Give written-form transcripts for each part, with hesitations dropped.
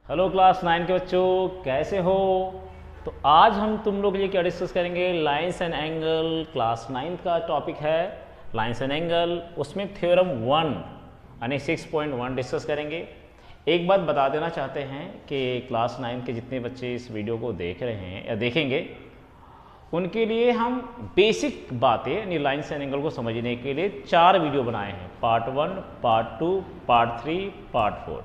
Hello class 9 के बच्चों, कैसे हो? तो आज हम तुम लोग के लिए क्या डिस्कस करेंगे? Lines and angle. क्लास 9 का टॉपिक है लाइंस एंड एंगल। उसमें थ्योरम 1 यानी 6.1 डिस्कस करेंगे। एक बात बता देना चाहते हैं कि क्लास 9 के जितने बच्चे इस वीडियो को देख रहे हैं या देखेंगे, उनके लिए हम बेसिक बातें यानी लाइंस एंड एंगल को समझने के लिए 4 वीडियो बनाए हैं। Part 1, part 2, part 3, part 4।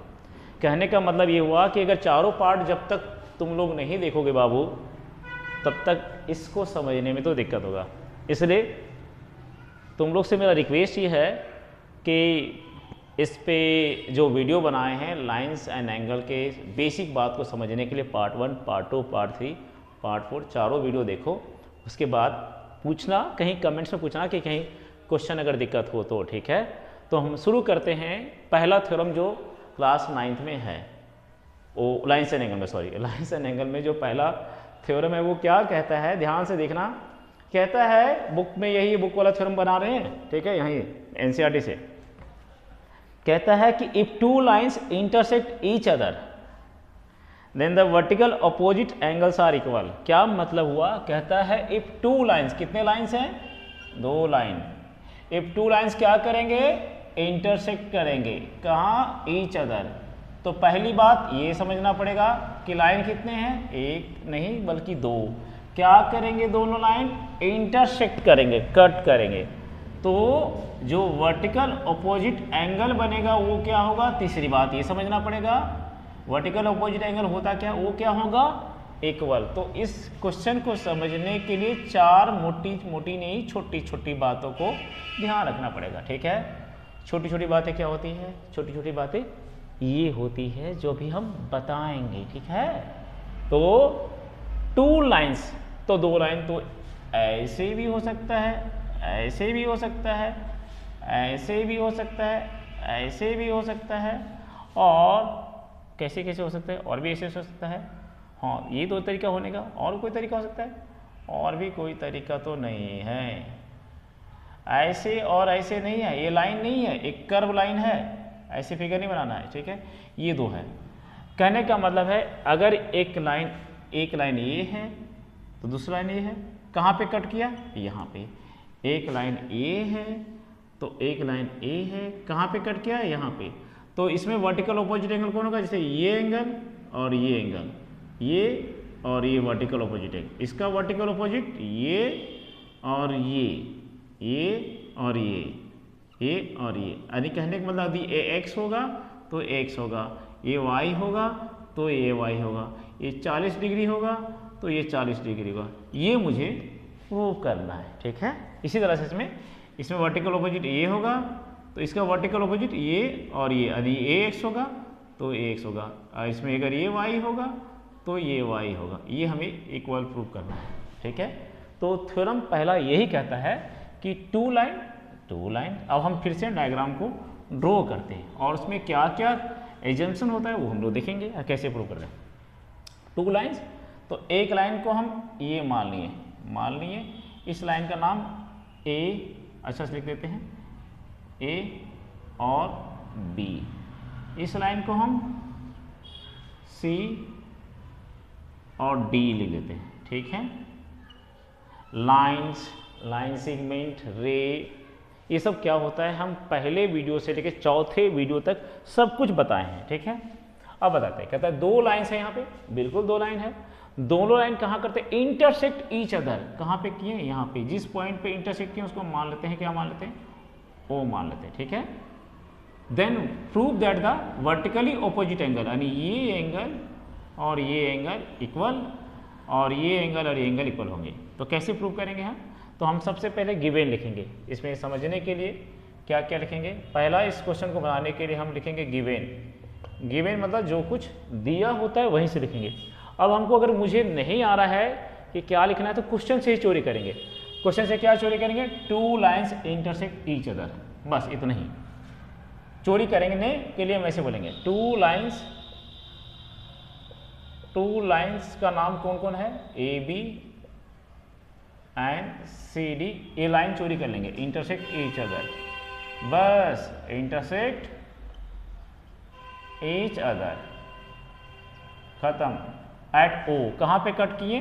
कहने का मतलब ये हुआ कि अगर चारों पार्ट जब तक तुम लोग नहीं देखोगे बाबू, तब तक इसको समझने में तो दिक्कत होगा। इसलिए तुम लोग से मेरा रिक्वेस्ट ये है कि इस पे जो वीडियो बनाए हैं लाइंस एंड एंगल के बेसिक बात को समझने के लिए पार्ट 1, पार्ट 2, पार्ट 3, पार्ट 4 चारों वीडियो देखो। उसके बाद पूछना, कहीं कमेंट्स में पूछना कि कहीं क्वेश्चन अगर दिक्कत हो तो ठीक है। तो हम शुरू करते हैं। पहला थ्योरम जो क्लास 9 में है वो लाइंस एंड एंगल में, लाइंस एंड एंगल में जो पहला थ्योरम है वो क्या कहता है, ध्यान से देखना। कहता है, बुक में यही बुक वाला थ्योरम बना रहे हैं, ठीक है, यहीं एनसीईआरटी से। कहता है कि if two lines intersect each other then the vertical opposite angles are equal. क्या मतलब हुआ? कहता है इफ टू लाइंस, कितने लाइंस हैं? 2 लाइन। इफ टू लाइंस क्या करेंगे? इंटरसेक्ट करेंगे। कहाँ? Each other. तो पहली बात ये समझना पड़ेगा कि लाइन कितने हैं? एक नहीं बल्कि 2। क्या करेंगे? दोनों लाइन इंटरसेक्ट करेंगे, कट करेंगे। तो जो वर्टिकल अपोजिट एंगल बनेगा वो क्या होगा? तीसरी बात ये समझना पड़ेगा, वर्टिकल अपोजिट एंगल होता क्या? वो क्या होगा? इक्वल। तो इस क्वेश्चन को समझने के लिए 4 मोटी मोटी नहीं, छोटी छोटी बातों को ध्यान रखना पड़ेगा, ठीक है। छोटी छोटी बातें क्या होती हैं? छोटी छोटी बातें ये होती है जो भी हम बताएंगे, ठीक है। तो 2 लाइंस, तो 2 लाइन तो ऐसे भी हो सकता है, ऐसे भी हो सकता है, ऐसे भी हो सकता है, ऐसे भी हो सकता है, और कैसे कैसे हो सकता है? और भी ऐसे हो सकता है। हाँ, ये 2 तरीका होने का। और कोई तरीका हो सकता है? और भी कोई तरीका तो नहीं है। ऐसे और ऐसे नहीं है, ये लाइन नहीं है, एक कर्व लाइन है, ऐसे फिगर नहीं बनाना है, ठीक है। ये 2 है। कहने का मतलब है अगर एक लाइन ये है तो दूसरा लाइन ये है। कहाँ पे कट किया? यहाँ पे। एक लाइन ए है तो एक लाइन ए है, कहाँ पे कट किया? यहाँ पे। तो इसमें वर्टिकल अपोजिट एंगल कौन होगा? जैसे ये एंगल और ये एंगल, ये और ये वर्टिकल अपोजिट एंगल। इसका वर्टिकल अपोजिट ये और ये और ये और ये। यानी कहने का मतलब यदि ए एक्स होगा तो एक्स होगा, ये वाई होगा तो ये वाई होगा, ये 40 डिग्री होगा तो ये 40 डिग्री होगा। ये मुझे प्रूव करना है, ठीक है। इसी तरह से इसमें वर्टिकल अपोजिट ये होगा तो इसका वर्टिकल अपोजिट ये और ये, यदि ए एक्स होगा तो ए एक्स होगा, और इसमें अगर ये वाई होगा तो ये वाई होगा। ये हमें इक्वल प्रूव करना है, ठीक है। तो थ्योरम पहला यही कहता है कि 2 लाइन। अब हम फिर से डायग्राम को ड्रॉ करते हैं और उसमें क्या क्या एजम्पशन होता है वो हम लोग देखेंगे कैसे प्रूव कर रहे हैं। 2 लाइन्स, तो एक लाइन को हम ये मान लिए, इस लाइन का नाम ए, अच्छा से लिख देते हैं, ए और बी। इस लाइन को हम सी और डी लिख लेते हैं, ठीक है। लाइन सेगमेंट, रे, ये सब क्या होता है हम पहले वीडियो से लेकर चौथे वीडियो तक सब कुछ बताए हैं, ठीक है। अब बताते हैं। कहता है 2 लाइन्स है यहाँ पे, बिल्कुल 2 लाइन है। दोनों लाइन कहाँ करते हैं? Intersect each other. कहाँ पे किए? यहाँ पे। जिस पॉइंट पे इंटरसेक्ट किए उसको मान लेते हैं, क्या मान लेते हैं? ओ मान लेते हैं, ठीक है। Then prove that the vertically opposite angle, यानी ये एंगल और ये एंगल इक्वल, और ये एंगल और ये एंगल इक्वल होंगे। तो कैसे प्रूव करेंगे हम? तो हम सबसे पहले गिवन लिखेंगे। इसमें समझने के लिए क्या क्या लिखेंगे? पहला, इस क्वेश्चन को बनाने के लिए हम लिखेंगे गिवन मतलब जो कुछ दिया होता है वहीं से लिखेंगे। अब हमको अगर मुझे नहीं आ रहा है कि क्या लिखना है तो क्वेश्चन से ही चोरी करेंगे। क्वेश्चन से क्या चोरी करेंगे? 2 लाइन्स इंटरसेक्ट ईच अदर, बस इतना ही चोरी करेंगे के लिए हम ऐसे बोलेंगे 2 लाइन्स का नाम कौन कौन है? A B and C D. ये लाइन चोरी कर लेंगे, इंटरसेक्ट ईच अदर, बस इंटरसेक्ट ईच अदर। खत्म, एट ओ, कहाँ पे कट किए,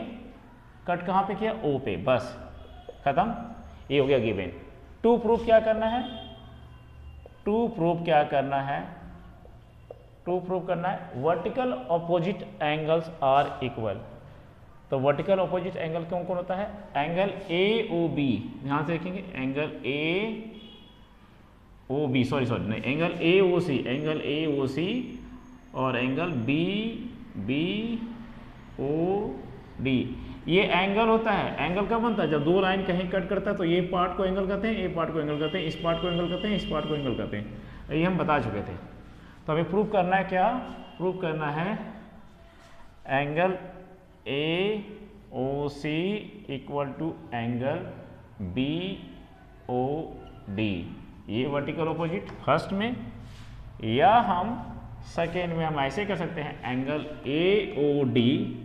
कट कहाँ पे किया, ओ पे, बस खत्म, ये हो गया गिवन। टू प्रूफ क्या करना है, टू प्रूफ क्या करना है, टू प्रूफ करना है vertical opposite angles are equal. तो वर्टिकल ऑपोजिट एंगल कौन कौन होता है, एंगल ए ओ बी, ध्यान से देखेंगे, angle A O B, sorry नहीं, angle A O C, angle A O C और angle B B O D, ये एंगल होता है। एंगल कब बनता है, जब दो लाइन कहीं कट करता है तो ये पार्ट को एंगल कहते हैं, ये पार्ट को एंगल कहते हैं, इस पार्ट को एंगल कहते हैं, इस पार्ट को एंगल कहते हैं, ये हम बता चुके थे। तो हमें प्रूव करना है, क्या प्रूव करना है, angle A O C equal to angle B O D, ये वर्टिकल ऑपोजिट फर्स्ट में, या हम सेकेंड में हम ऐसे कर सकते हैं, angle A O D,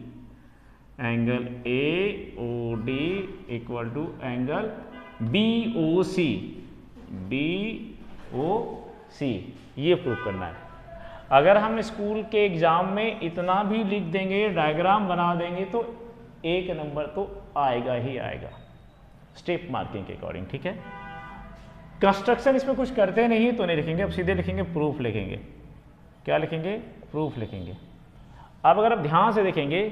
angle A O D equal to angle B O C, B O C, ये प्रूव करना है। अगर हम स्कूल के एग्जाम में इतना भी लिख देंगे, डायग्राम बना देंगे, तो एक नंबर तो आएगा ही आएगा, स्टेप मार्किंग के अकॉर्डिंग, ठीक है। कंस्ट्रक्शन इसमें कुछ करते नहीं तो नहीं लिखेंगे, अब सीधे लिखेंगे प्रूफ लिखेंगे, क्या लिखेंगे, प्रूफ लिखेंगे। अब अगर आप ध्यान से देखेंगे,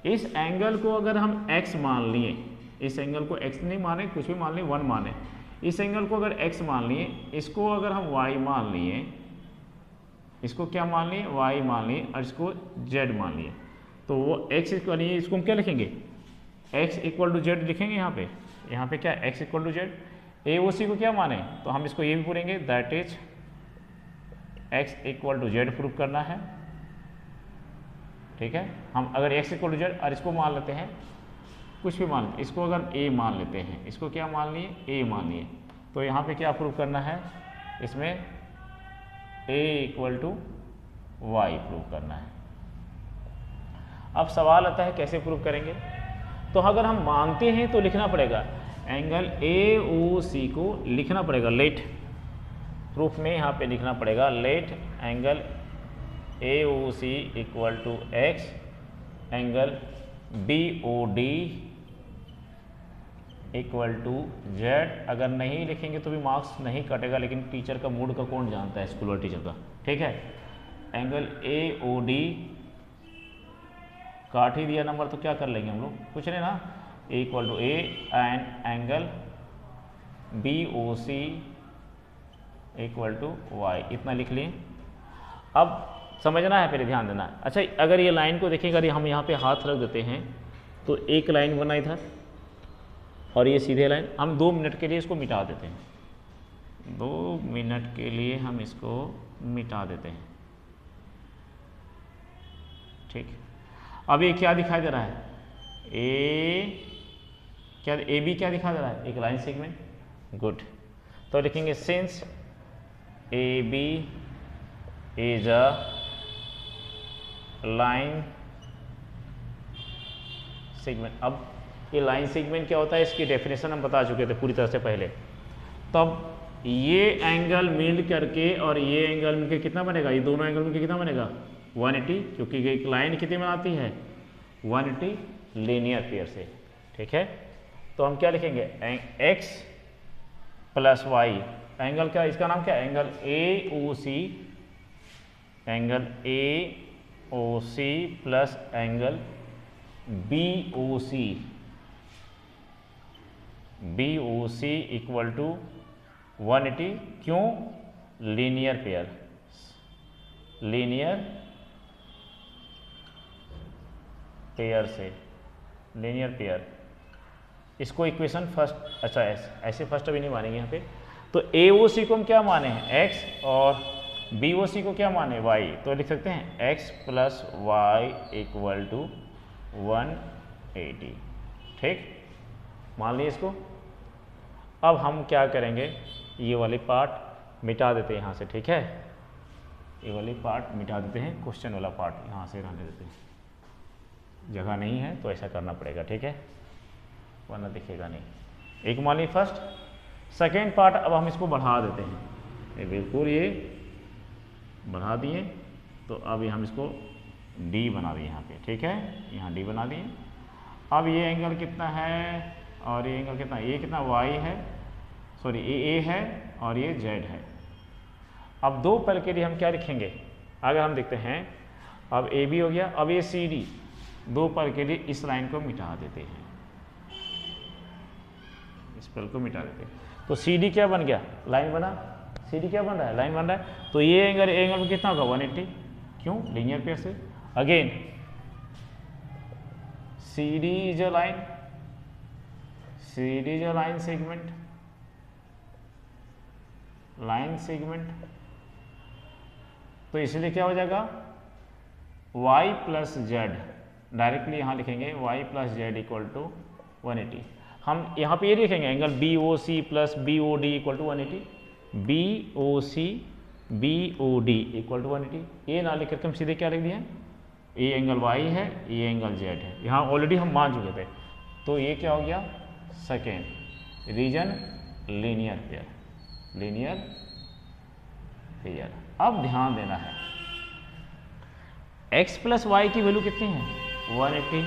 इस एंगल को अगर हम x मान लिए, इस एंगल को x नहीं माने, कुछ भी मान लिए, 1 माने, इस एंगल को अगर x मान लिए, इसको अगर हम y मान लिए, इसको क्या मान लिए, y मान लिए, और इसको z मान लिए, तो वो x इक्वल, इसको हम क्या लिखेंगे, x इक्वल टू z लिखेंगे। यहाँ पे क्या x equal to z, A O C को क्या माने, तो हम इसको ये भी पूरेंगे, that is x equal to z prove करना है, ठीक है। हम अगर x इक्वल टू z और इसको मान लेते हैं, कुछ भी मान लेते, इसको अगर a मान लेते हैं, इसको क्या मान लिए, a मान लिए, तो यहाँ पे क्या प्रूव करना है, इसमें a equal to y prove करना है। अब सवाल आता है कैसे प्रूव करेंगे, तो अगर हम मानते हैं तो लिखना पड़ेगा, एंगल ए ओ सी को लिखना पड़ेगा, लेट प्रूफ में यहाँ पे लिखना पड़ेगा, let angle A O C equal to X, angle B O D equal to Z. अगर नहीं लिखेंगे तो भी मार्क्स नहीं कटेगा, लेकिन टीचर का मूड का कौन जानता है, स्कूल वाले टीचर का, ठीक है। एंगल ए ओ डी काट ही दिया नंबर, तो क्या कर लेंगे हम लोग, कुछ नहीं ना, equal to A and angle B O C equal to Y, इतना लिख लिए। अब समझना है, पहले ध्यान देना है। अच्छा, अगर ये लाइन को देखें, अगर हम यहाँ पे हाथ रख देते हैं तो एक लाइन बना इधर और ये सीधे लाइन, हम 2 मिनट के लिए इसको मिटा देते हैं, 2 मिनट के लिए हम इसको मिटा देते हैं, ठीक। अब ये क्या दिखाई दे रहा है, ए बी क्या दिखा दे रहा है, एक लाइन सेगमेंट, गुड। तो लिखेंगे since A B is a line segment. अब ये लाइन सेगमेंट क्या होता है, इसकी डेफिनेशन हम बता चुके थे पूरी तरह से पहले। तब ये एंगल मिल करके और ये एंगल मिलकर कितना बनेगा, ये दोनों एंगल मिलकर कितना बनेगा, 180, क्योंकि एक लाइन कितनी बनाती है, 180 लीनियर पेयर से, ठीक है। तो हम क्या लिखेंगे, x प्लस वाई, एंगल क्या, इसका नाम क्या, angle A O C, angle A O C plus angle B O C, B O C equal to 180, क्यों, लीनियर पेयर, लीनियर पेयर से, लीनियर पेयर। इसको इक्वेशन फर्स्ट, अच्छा ऐसे फर्स्ट अभी नहीं मानेंगे यहाँ पे। तो ए ओ सी को हम क्या माने हैं, x, और बी ओ सी को क्या माने, y। तो लिख सकते हैं x plus Y equal to 180, ठीक, मान लिए इसको। अब हम क्या करेंगे, ये वाले पार्ट मिटा देते हैं यहाँ से, ठीक है, ये वाले पार्ट मिटा देते हैं, क्वेश्चन वाला पार्ट यहाँ से रहने देते हैं, जगह नहीं है तो ऐसा करना पड़ेगा, ठीक है, वरना दिखेगा नहीं। एक मान ली फर्स्ट, सेकेंड पार्ट अब हम इसको बढ़ा देते हैं, ये बिल्कुल ये बढ़ा दिए, तो अब ये हम इसको डी बना दिए यहाँ पे, ठीक है, यहाँ डी बना दिए। अब ये एंगल कितना है और ये एंगल कितना, ये कितना वाई है, सॉरी ये ए है और ये जेड है। अब दो पल के लिए हम क्या लिखेंगे, अगर हम देखते हैं, अब ए बी हो गया, अब ये सी डी, दो पल के लिए इस लाइन को मिटा देते हैं, इस पल को मिटा देते हैं, तो सी डी क्या बन गया, लाइन बना, सी डी क्या बन रहा है, लाइन बन रहा है। तो ये एंगल में कितना होगा 180, क्यों, लीनियर पेयर से। Again C D is a line, C D is a line segment, line segment, तो इसलिए क्या हो जाएगा y प्लस जेड, डायरेक्टली यहाँ लिखेंगे y plus Z equal to 180। हम यहाँ पे ये लिखेंगे angle B O C plus B O D equal to 180, B O C B O D equal to 180। ये ना लिख करके हम सीधे क्या लिख दिए, ये एंगल y है, ये एंगल z है, यहाँ ऑलरेडी हम मान चुके थे। तो ये क्या हो गया, second reason linear pair, linear pair. अब ध्यान देना है x प्लस वाई की वैल्यू कितनी है 180,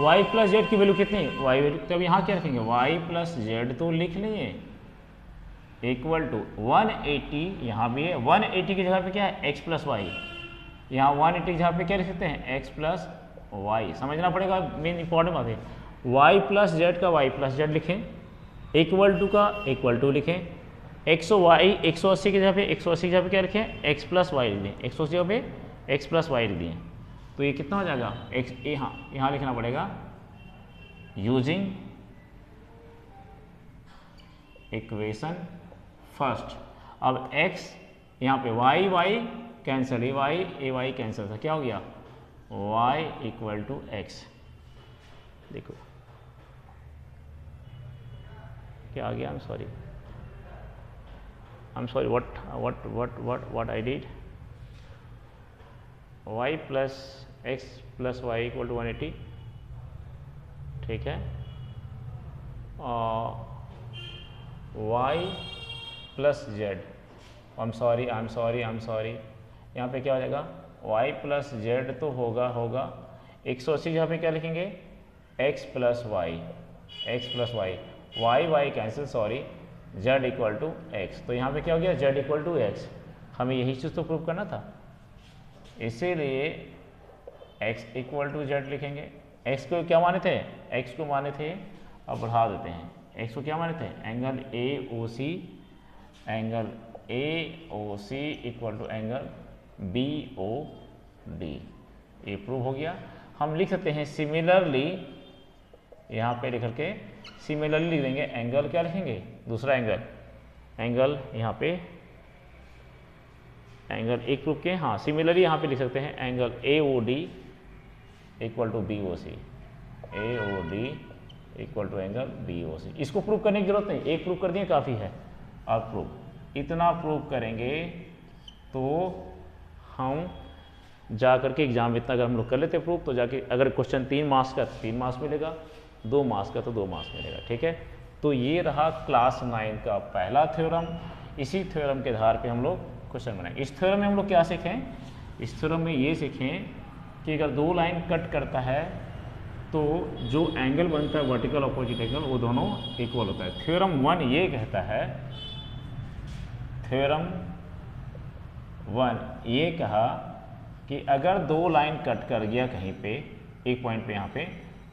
y प्लस जेड की वैल्यू कितनी है, y वैल्यू, तो अब यहाँ क्या रखेंगे y प्लस जेड तो लिख लिए इक्वल टू 180, यहाँ भी है 180 की जगह पे क्या है x प्लस वाई, यहाँ 180 की जगह पे क्या लिख सकते हैं x प्लस वाई। समझना पड़ेगा, मेन इंपॉर्टेंट बात है, y प्लस जेड का y प्लस जेड लिखें, इक्वल टू का इक्वल टू लिखें, 180 की जगह पे 180 की जगह पे क्या लिखें x प्लस वाई लिख दें, 180 की जगह पे x प्लस वाई लिख दिए, तो ये कितना हो जाएगा x, यहाँ लिखना पड़ेगा यूजिंग इक्वेशन फर्स्ट। अब x यहाँ पे y कैंसिल, ए वाई कैंसिल था, क्या हो गया y इक्वल टू एक्स, देखो क्या आ गया, I'm sorry, what I did, y plus x plus y equal to 180, ठीक है, y plus z, I'm sorry, यहाँ पे क्या हो जाएगा y plus z तो होगा 180 जहाँ पे क्या लिखेंगे x plus y, y cancel, sorry, z equal to X, तो यहाँ पे क्या हो गया z इक्वल टू एक्स, हमें यही चीज़ तो प्रूव करना था, इसीलिए x इक्वल टू जेड लिखेंगे। x को क्या माने थे, x को माने थे, अब बढ़ा देते हैं, x को क्या माने थे, angle A O C equal to angle B O D, ये प्रूव हो गया। हम लिख सकते हैं सिमिलरली, यहाँ पे लिख करके सिमिलरली लिख देंगे, एंगल क्या लिखेंगे, दूसरा एंगल यहाँ पे एंगल एक प्रूफ के, हाँ सिमिलरली यहाँ पे लिख सकते हैं angle A O D equal to B O C, A O D equal to angle B O C. इसको प्रूव करने की जरूरत नहीं, एक प्रूव कर दिए काफ़ी है। और प्रूफ इतना प्रूव करेंगे तो हम जा करके एग्जाम इतना अगर हम लोग कर लेते प्रूफ, तो जाके अगर क्वेश्चन 3 मार्क्स का 3 मार्क्स मिलेगा, 2 मार्क्स का तो 2 मार्क्स मिलेगा, ठीक है। तो ये रहा क्लास 9 का पहला थ्योरम। इसी थ्योरम के आधार पे हम लोग क्वेश्चन बनाएंगे। इस थ्योरम में हम लोग क्या सीखें, इस थ्योरम में ये सीखें कि अगर 2 लाइन कट करता है तो जो एंगल बनता है वर्टिकल अपोजिट एंगल वो दोनों इक्वल होता है। थ्योरम 1 ये कहता है, थ्योरम 1 ये कहा कि अगर 2 लाइन कट कर गया कहीं पे एक पॉइंट पे यहाँ पे,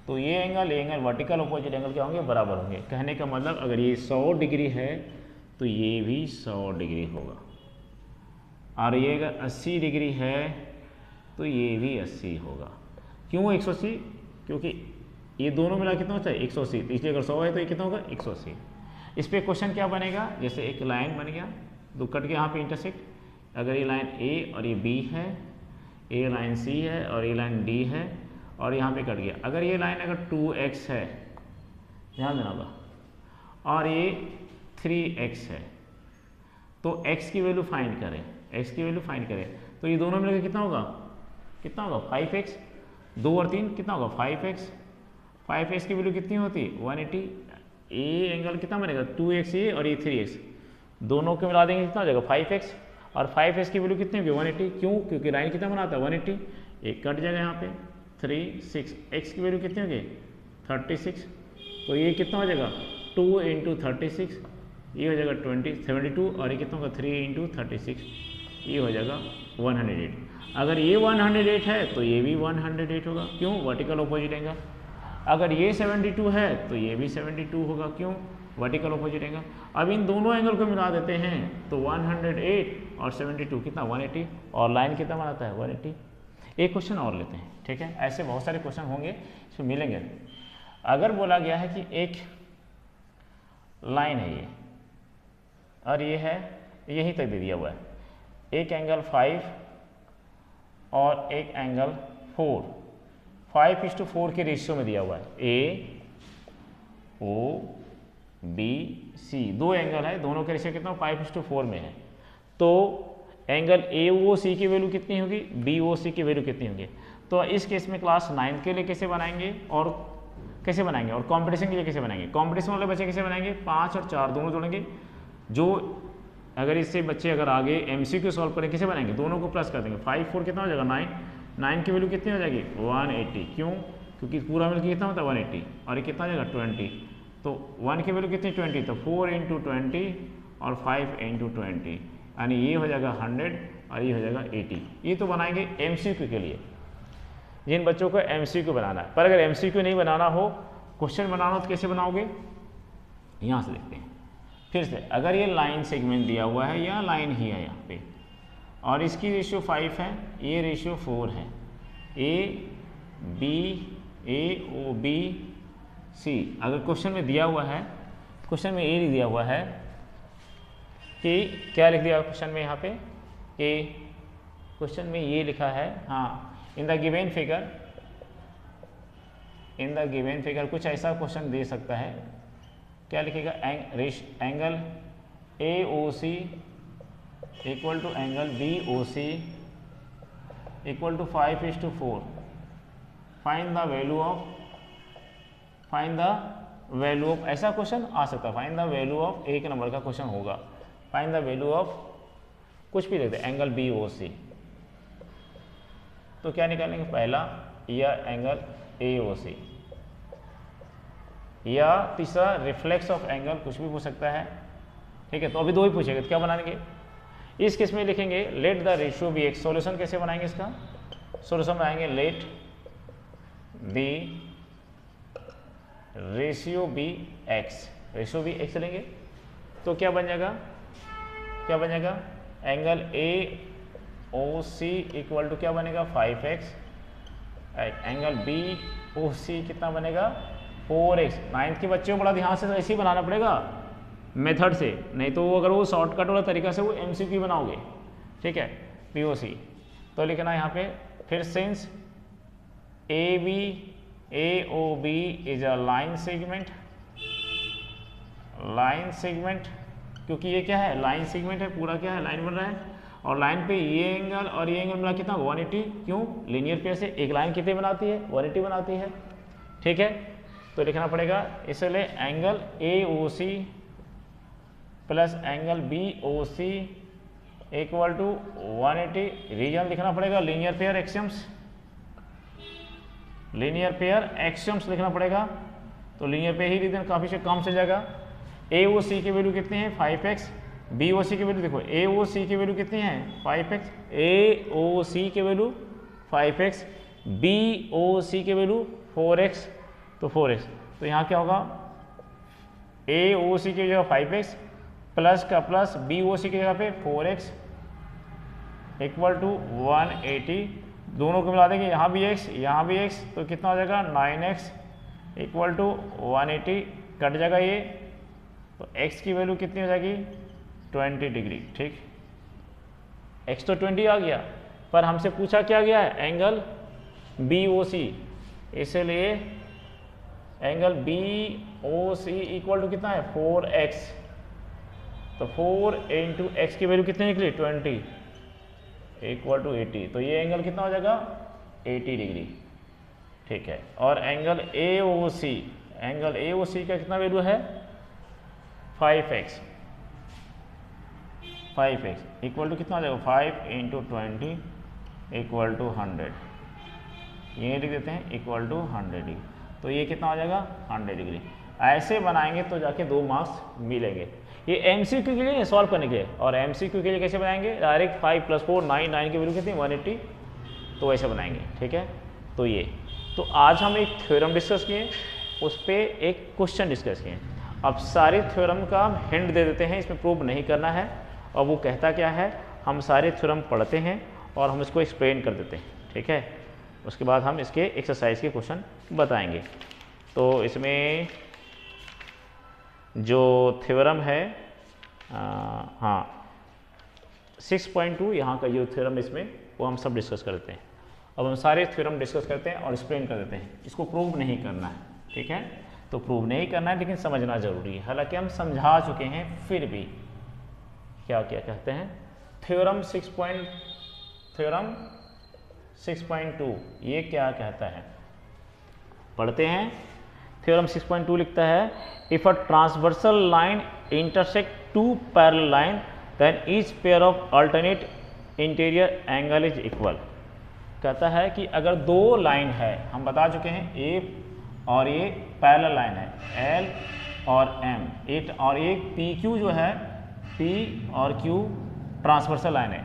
तो ये एंगल वर्टिकल अपोजिट एंगल क्या होंगे, बराबर होंगे। कहने का मतलब अगर ये 100 डिग्री है तो ये भी 100 डिग्री होगा, और ये अगर 80 डिग्री है तो ये भी 80 होगा। क्यों 180? क्योंकि ये दोनों मिला कितना होता है 180, तो इसलिए अगर 100 है तो ये कितना होगा 180। इस पर क्वेश्चन क्या बनेगा, जैसे एक लाइन बन गया, 2 कट के यहाँ पे इंटरसेक्ट, अगर ये लाइन ए और ये बी है, ये लाइन सी है और ये लाइन डी है, और यहाँ पे कट गया। अगर ये लाइन अगर 2x है, ध्यान देना होगा, और ये 3x है, तो x की वैल्यू फाइंड करें, x की वैल्यू फाइंड करें, तो ये दोनों मिलकर कितना होगा 5x, 2 और 3 कितना होगा 5x की वैल्यू कितनी होती है 180। ए एंगल कितना बनेगा 2x ये और ये 3x, दोनों को मिला देंगे कितना हो जाएगा 5x, और 5x की वैल्यू कितनी होगी 180। क्यों? क्योंकि लाइन कितना बनाता है 180, एक कट जाएगा यहाँ पे 3 6, x की वैल्यू कितनी होगी 36, तो ये कितना हो जाएगा 2 इंटू 36, ये हो जाएगा 72, और ये कितना होगा 3 इंटू 36, ये हो जाएगा 108। अगर ये 108 है तो ये भी 108 होगा, क्यों वर्टिकल ऑपोजिट एंगल। अगर ये 72 है तो ये भी 72 होगा, क्यों वर्टिकल ऑपोजिट एंगल। अब इन दोनों एंगल को मिला देते हैं तो 108 और 72 कितना 180, और लाइन कितना बनाता है 180। एक क्वेश्चन और लेते हैं, ठीक है, ऐसे बहुत सारे क्वेश्चन होंगे इसमें मिलेंगे। अगर बोला गया है कि एक लाइन है ये और ये है यहीं तक दे दिया हुआ है, एक एंगल 5 और एक एंगल 4, 5:4 के रेशियो में दिया हुआ है, ए ओ बी सी, दो एंगल है, दोनों के रेशियो कितना 5:4 में है। तो एंगल ए ओ सी की वैल्यू कितनी होगी, बी ओ सी की वैल्यू कितनी होगी। तो इस केस में क्लास 9 के लिए कैसे बनाएंगे और कैसे बनाएंगे, और कंपटीशन के लिए कैसे बनाएंगे। कंपटीशन वाले बच्चे कैसे बनाएंगे, 5 और 4 दोनों जोड़ेंगे। जो अगर इससे बच्चे अगर आगे एमसीक्यू सॉल्व करें कैसे बनाएंगे, दोनों को प्लस कर देंगे। 5 4 कितना हो जाएगा 9, 9 की वैल्यू कितनी हो जाएगी 180, क्यों क्योंकि पूरा मिलकर कितना होता है 180, और ये कितना हो जाएगा 20, तो 1 की वैल्यू कितनी 20, तो 4 इंटू 20 और 5 इंटू 20, यानी ये हो जाएगा 100 और ये हो जाएगा 80। ये तो बनाएंगे एमसीक्यू के लिए, जिन बच्चों को एमसीक्यू बनाना है। पर अगर एमसीक्यू नहीं बनाना हो, क्वेश्चन बनाना हो तो कैसे बनाओगे, यहाँ से देखते हैं फिर से। अगर ये लाइन सेगमेंट दिया हुआ है या लाइन ही है यहाँ पे, और इसकी रेशियो 5 है, ये रेशियो 4 है, ए ओ बी सी। अगर क्वेश्चन में दिया हुआ है, क्वेश्चन में ये दिया हुआ है कि क्या लिख दिया क्वेश्चन में यहाँ पे, कि क्वेश्चन में ये लिखा है, हाँ, इन द गिवन फिगर कुछ ऐसा क्वेश्चन दे सकता है, क्या लिखेगा, angle A O C equal to angle B O C equal to 5:4, find the value of, ऐसा क्वेश्चन आ सकता है। फाइंड द वैल्यू ऑफ, एक नंबर का क्वेश्चन होगा, फाइंड द वैल्यू ऑफ कुछ भी देते एंगल बी ओ सी। तो क्या निकालेंगे, पहला या एंगल ए ओ सी, या तीसरा रिफ्लेक्स ऑफ एंगल, कुछ भी पूछ सकता है, ठीक है। तो अभी दो ही पूछेगा, तो क्या बनाएंगे, इस केस में लिखेंगे let the ratio be X. Solution कैसे बनाएंगे इसका, सॉल्यूशन बनाएंगे let the ratio be X, ratio be X लेंगे तो क्या बन जाएगा, angle A O C equal to क्या बनेगा 5x, एंगल बी ओ सी कितना बनेगा 4x। 9th के बच्चे को बड़ा ध्यान से ऐसे ही बनाना पड़ेगा मेथड से, नहीं तो अगर वो शॉर्टकट वाला तरीका से वो एमसीक्यू बनाओगे, ठीक है, पीओसी। तो लिखना यहाँ पे फिर, since A O B is a line segment, क्योंकि ये क्या है लाइन सेगमेंट है, पूरा क्या है लाइन बन रहा है, और लाइन पे ये एंगल और ये एंगल मिला कितना 180, क्यों लीनियर पेयर से एक लाइन कितने बनाती है 180 बनाती है, ठीक है। तो लिखना पड़ेगा इसलिए angle A O C plus angle B O C equal to 180, reason लिखना पड़ेगा लीनियर पेयर एक्सियम्स लिखना पड़ेगा। तो लीनियर पेयर ही रीजन काफ़ी से कम से जाएगा। ए ओ सी की वैल्यू कितनी है 5x, बी ओ सी की वैल्यू देखो, ए ओ सी की वैल्यू कितनी है 5x, ए ओ सी की वैल्यू 5x, बी ओ सी की वैल्यू 4x, तो 4x। तो यहाँ क्या होगा, ए ओ सी की जगह 5x प्लस का प्लस बी ओ सी की जगह पे 4x इक्वल टू 180, दोनों को मिला देंगे, यहाँ भी x यहाँ भी x, तो कितना हो जाएगा 9x इक्वल टू 180, कट जाएगा ये, तो x की वैल्यू कितनी हो जाएगी 20 डिग्री, ठीक। x तो 20 आ गया, पर हमसे पूछा क्या गया है एंगल बी ओ सी, इसलिए angle B O C equal to कितना है 4x, तो 4 इंटू एक्स की वैल्यू कितनी निकली 20 इक्वल टू 80, तो ये एंगल कितना हो जाएगा 80 डिग्री, ठीक है। और एंगल ए ओ सी का कितना वैल्यू है 5x इक्वल टू कितना हो जाएगा 5 इंटू 20 इक्वल टू 100, ये लिख देते हैं इक्वल टू 100 डिग्री। तो ये कितना हो जाएगा 100 डिग्री। ऐसे बनाएंगे तो जाके 2 मार्क्स मिलेंगे। ये एमसीक्यू के लिए सॉल्व करने के लिए, और एमसीक्यू के लिए कैसे बनाएंगे, डायरेक्ट 5 + 4 9, 9 की वैल्यू कितनी 180, तो वैसे बनाएंगे। ठीक है, तो ये तो आज हम एक थ्योरम डिस्कस किए, उस पर एक क्वेश्चन डिस्कस किए। अब सारे थ्योरम का हम हिंट दे देते हैं, इसमें प्रूव नहीं करना है, और वो कहता क्या है, हम सारे थ्योरम पढ़ते हैं और हम इसको एक्सप्लेन कर देते हैं। ठीक है, उसके बाद हम इसके एक्सरसाइज के क्वेश्चन बताएंगे। तो इसमें जो थ्योरम है हाँ 6.2 यहाँ का जो थ्योरम इसमें वो हम सब डिस्कस करते हैं। अब हम सारे थ्योरम डिस्कस करते हैं और एक्सप्लेन कर देते हैं। इसको प्रूव नहीं करना है, ठीक है, तो प्रूव नहीं करना है लेकिन समझना जरूरी है। हालांकि हम समझा चुके हैं, फिर भी क्या क्या कहते हैं, थ्योरम 6.2 ये क्या कहता है, पढ़ते हैं। थ्योरम 6.2 लिखता है, if a transversal line intersect 2 parallel line then each pair of alternate interior angle is equal. कहता है कि अगर 2 लाइन है, हम बता चुके हैं ए और ये पैरेलल लाइन है एल और एम, और एक पी क्यू जो है, पी और क्यू ट्रांसवर्सल लाइन है।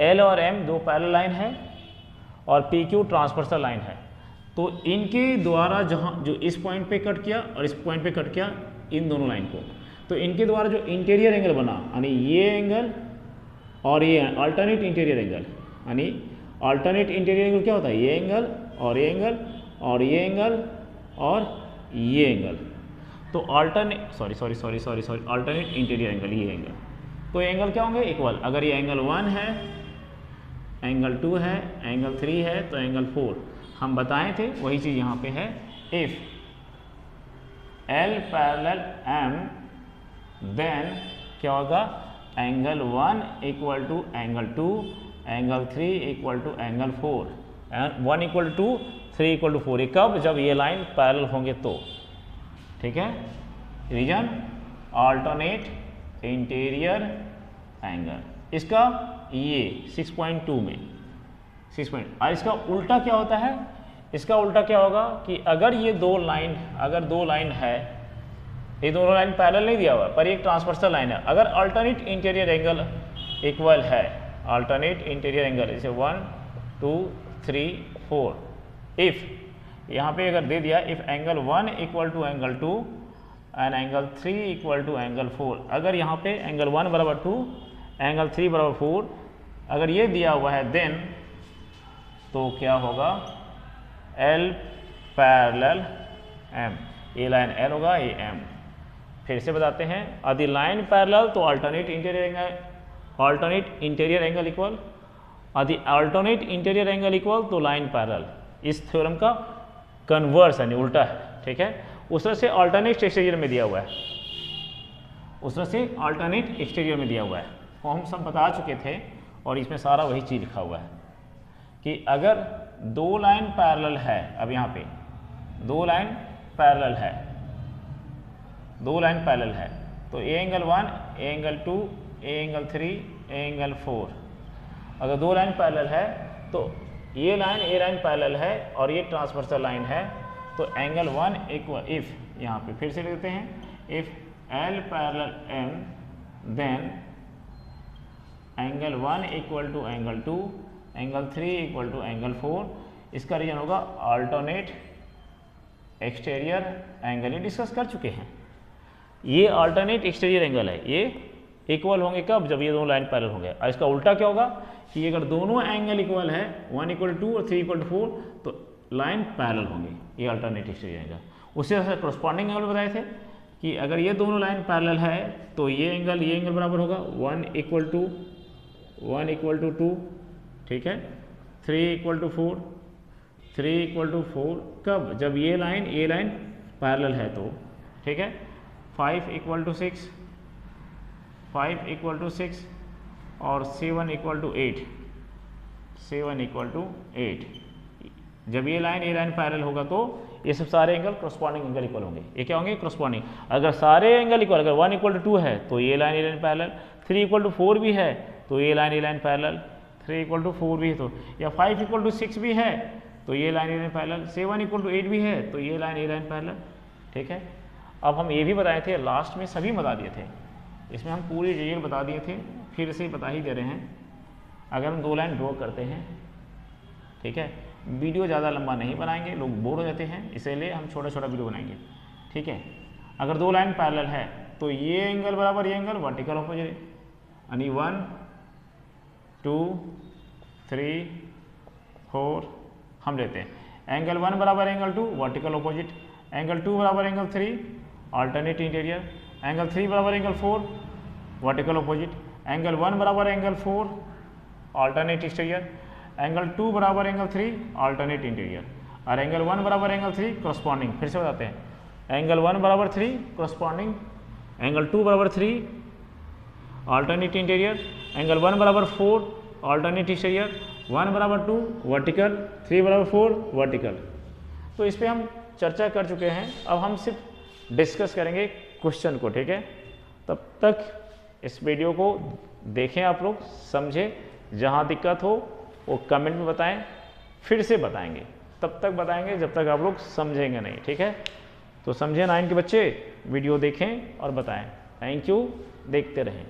एल और एम 2 पैरेलल लाइन है और पी क्यू ट्रांसवर्सल लाइन है। तो इनके द्वारा जहाँ जो इस पॉइंट पे कट किया और इस पॉइंट पे कट किया इन दोनों लाइन को, तो इनके द्वारा जो इंटीरियर एंगल बना, यानी ये एंगल और ये अल्टरनेट इंटीरियर एंगल, यानी अल्टरनेट इंटीरियर एंगल क्या होता है, ये एंगल और ये एंगल और ये एंगल और ये एंगल। तो अल्टरनेट इंटीरियर एंगल, ये एंगल, तो एंगल क्या होंगे इक्वल। अगर ये एंगल 1 है, एंगल 2 है, एंगल 3 है, तो एंगल 4 हम बताए थे, वही चीज़ यहाँ पे है। If L parallel M then क्या होगा, angle 1 equal to angle 2, angle 3 equal to angle 4, 1 equal to 3 equal to 4। ये कब, जब ये लाइन पैरेलल होंगे तो। ठीक है, रीजन अल्टरनेट इंटीरियर एंगल, इसका ये 6.2 में 6 और इसका उल्टा क्या होता है, इसका उल्टा क्या होगा कि अगर ये 2 लाइन, अगर 2 लाइन है, ये दोनों लाइन पैरेलल नहीं दिया हुआ पर एक ट्रांसवर्सल लाइन है, अगर अल्टरनेट इंटीरियर एंगल इक्वल है, अल्टरनेट इंटीरियर एंगल जैसे 1 2 3 4, इफ यहाँ पे अगर दे दिया, if angle 1 equal to angle 2 and angle 3 equal to angle 4, अगर यहाँ पे एंगल 1 बराबर 2, एंगल 3 बराबर 4 अगर ये दिया हुआ है, देन तो क्या होगा, L पैरेलल M, ये लाइन L होगा, ये M। फिर से बताते हैं, यदि लाइन पैरेलल तो अल्टरनेट इंटीरियर एंगल इक्वल, यदि अल्टरनेट इंटीरियर एंगल इक्वल तो लाइन पैरेलल। इस थ्योरम का कन्वर्स यानी उल्टा है। ठीक है, उस तरह से अल्टरनेट एक्सटीरियर में दिया हुआ है, उस तरह से अल्टरनेट एक्सटीरियर में दिया हुआ है, वो हम सब बता चुके थे, और इसमें सारा वही चीज़ लिखा हुआ है कि अगर 2 लाइन पैरेलल है, अब यहाँ पे 2 लाइन पैरेलल है, 2 लाइन पैरेलल है, तो A angle 1, A angle 2, A angle 3, A angle 4, अगर 2 लाइन पैरेलल है तो ये लाइन ए लाइन पैरेलल है और ये ट्रांसवर्सल लाइन है, तो एंगल 1 इक्वल, इफ यहाँ पे फिर से लिखते हैं, if L parallel M then angle 1 equal to angle 2, angle 3 equal to angle 4। इसका रीजन होगा अल्टरनेट एक्सटीरियर एंगल, ये डिस्कस कर चुके हैं। ये अल्टरनेट एक्सटीरियर एंगल है, ये इक्वल होंगे कब, जब ये दोनों लाइन पैरेलल होंगे। और इसका उल्टा क्या होगा कि अगर दोनों एंगल इक्वल है, 1 इक्वल टू 2 और 3 इक्वल टू 4, तो लाइन पैरेलल होंगे, ये अल्टरनेट एक्सटीरियर एंगल। उससे करस्पॉन्डिंग एंगल बताए थे कि अगर ये दोनों लाइन पैरेलल है तो ये एंगल बराबर होगा 1 इक्वल टू 2, ठीक है, 3 इक्वल टू 4, 3 इक्वल टू 4, कब, जब ये लाइन पैरेलल है तो। ठीक है, 5 इक्वल टू 6, 5 इक्वल टू 6 और 7 इक्वल टू 8, 7 इक्वल टू 8। जब ये लाइन पैरेलल होगा तो ये सब सारे एंगल करस्पॉन्डिंग एंगल इक्वल होंगे। ये क्या होंगे, करस्पॉन्डिंग। अगर सारे एंगल इक्वल, अगर 1 इक्वल टू 2 है तो ये लाइन पैरेलल, 3 इक्वल टू 4 भी है तो ये लाइन पैरेलल, 3 इक्वल टू 4 भी है तो, या 5 इक्वल टू 6 भी है तो ये लाइन ए लाइन पैरेलल, 7 = 8 भी है तो ये लाइन ए लाइन पैरेलल। ठीक है, अब हम ये भी बताए थे लास्ट में, सभी बता दिए थे, इसमें हम पूरी डिटेल बता दिए थे, फिर से बता ही दे रहे हैं। अगर हम 2 लाइन ड्रॉ करते हैं, ठीक है, वीडियो ज़्यादा लंबा नहीं बनाएंगे, लोग बोर हो जाते हैं, इसीलिए हम छोटा छोटा वीडियो बनाएंगे। ठीक है, अगर 2 लाइन पैरेलल है तो ये एंगल बराबर ये एंगल वर्टिकल ऑपोजिट, यानी 1 2 3 4 हम लेते हैं। एंगल 1 बराबर एंगल 2 वर्टिकल ऑपोजिट, एंगल 2 बराबर एंगल 3 अल्टरनेट इंटीरियर, एंगल 3 बराबर एंगल 4 वर्टिकल ऑपोजिट, एंगल 1 बराबर एंगल 4 अल्टरनेट एक्सटीरियर, एंगल 2 बराबर एंगल 3 अल्टरनेट इंटीरियर, और एंगल 1 बराबर एंगल 3 करस्पॉन्डिंग। फिर से बताते हैं, एंगल 1 बराबर 3 करस्पॉन्डिंग, एंगल 2 बराबर 3 अल्टरनेट इंटीरियर, एंगल 1 बराबर 4 अल्टरनेट एक्सटीरियर, 1 बराबर 2 वर्टिकल, 3 बराबर 4 वर्टिकल। तो इस पर हम चर्चा कर चुके हैं, अब हम सिर्फ डिस्कस करेंगे क्वेश्चन को। ठीक है, तब तक इस वीडियो को देखें, आप लोग समझें, जहाँ दिक्कत हो वो कमेंट में बताएं, फिर से बताएंगे, तब तक बताएंगे जब तक आप लोग समझेंगे नहीं। ठीक है, तो समझे 9 के बच्चे, वीडियो देखें और बताएं। थैंक यू, देखते रहें।